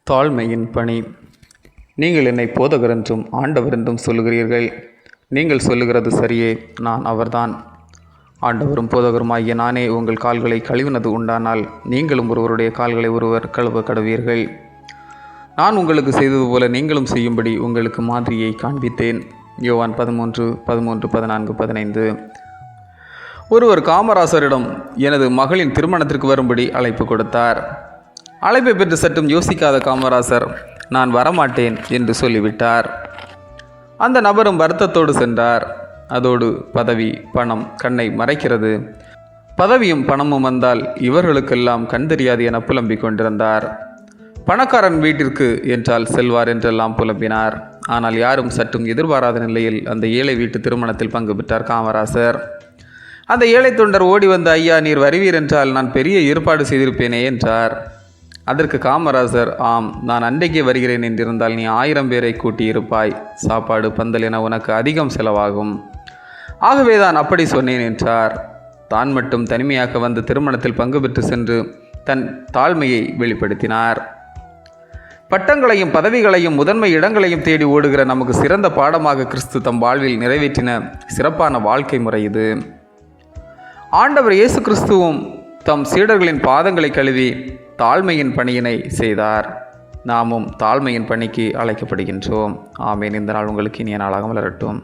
தாழ்மையின் பணி. நீங்கள் என்னை போதகர் என்றும் ஆண்டவர் என்றும் சொல்லுகிறீர்கள். நீங்கள் சொல்லுகிறது சரியே, நான் அவர்தான். ஆண்டவரும் போதகருமாகிய நானே உங்கள் கால்களை கழுவினது உண்டானால் நீங்களும் ஒருவருடைய கால்களை ஒருவர் கழுவ கடவீர்கள். நான் உங்களுக்கு செய்தது போல நீங்களும் செய்யும்படி உங்களுக்கு மாதிரியை காண்பித்தேன். யோவான் 13:13-14-15. ஒருவர் காமராசரிடம் எனது மகளின் திருமணத்திற்கு வரும்படி அழைப்பு கொடுத்தார். அழைப்பை பெற்று சற்றும் யோசிக்காத காமராசர் நான் வரமாட்டேன் என்று சொல்லிவிட்டார். அந்த நபரும் வருத்தத்தோடு சென்றார். அதோடு பதவி பணம் கண்ணை மறைக்கிறது. பதவியும் பணமும் வந்தால் இவர்களுக்கெல்லாம் கண் தெரியாது என புலம்பிக் கொண்டிருந்தார். பணக்காரன் வீட்டிற்கு என்றால் செல்வார் என்றெல்லாம் புலம்பினார். ஆனால் யாரும் சற்றும் எதிர்பாராத நிலையில் அந்த ஏழை வீட்டு திருமணத்தில் பங்கு பெற்றார் காமராசர். அந்த ஏழை தொண்டர் ஓடி வந்த, ஐயா, நீர் வருவீர் என்றால் நான் பெரிய ஏற்பாடு செய்திருப்பேனே என்றார். அதற்கு காமராசர், ஆம், நான் அன்றைக்கே வருகிறேன் என்றிருந்தால் நீ 1000 பேரை கூட்டியிருப்பாய். சாப்பாடு பந்தல் என உனக்கு அதிகம் செலவாகும். ஆகவேதான் அப்படி சொன்னேன் என்றார். தான் மட்டும் தனிமையாக வந்து திருமணத்தில் பங்கு பெற்று சென்று தன் தாழ்மையை வெளிப்படுத்தினார். பட்டங்களையும் பதவிகளையும் முதன்மை இடங்களையும் தேடி ஓடுகிற நமக்கு சிறந்த பாடமாக கிறிஸ்து தம் வாழ்வில் நிறைவேற்றின சிறப்பான வாழ்க்கை முறை இது. ஆண்டவர் இயேசு கிறிஸ்துவும் தம் சீடர்களின் பாதங்களை கழுவி தாழ்மையின் பணியினை செய்தார். நாமும் தாழ்மையின் பணிக்கு அழைக்கப்படுகின்றோம். ஆமேன். இந்த நாள் உங்களுக்கு இனிய நாளாக மலரட்டும்.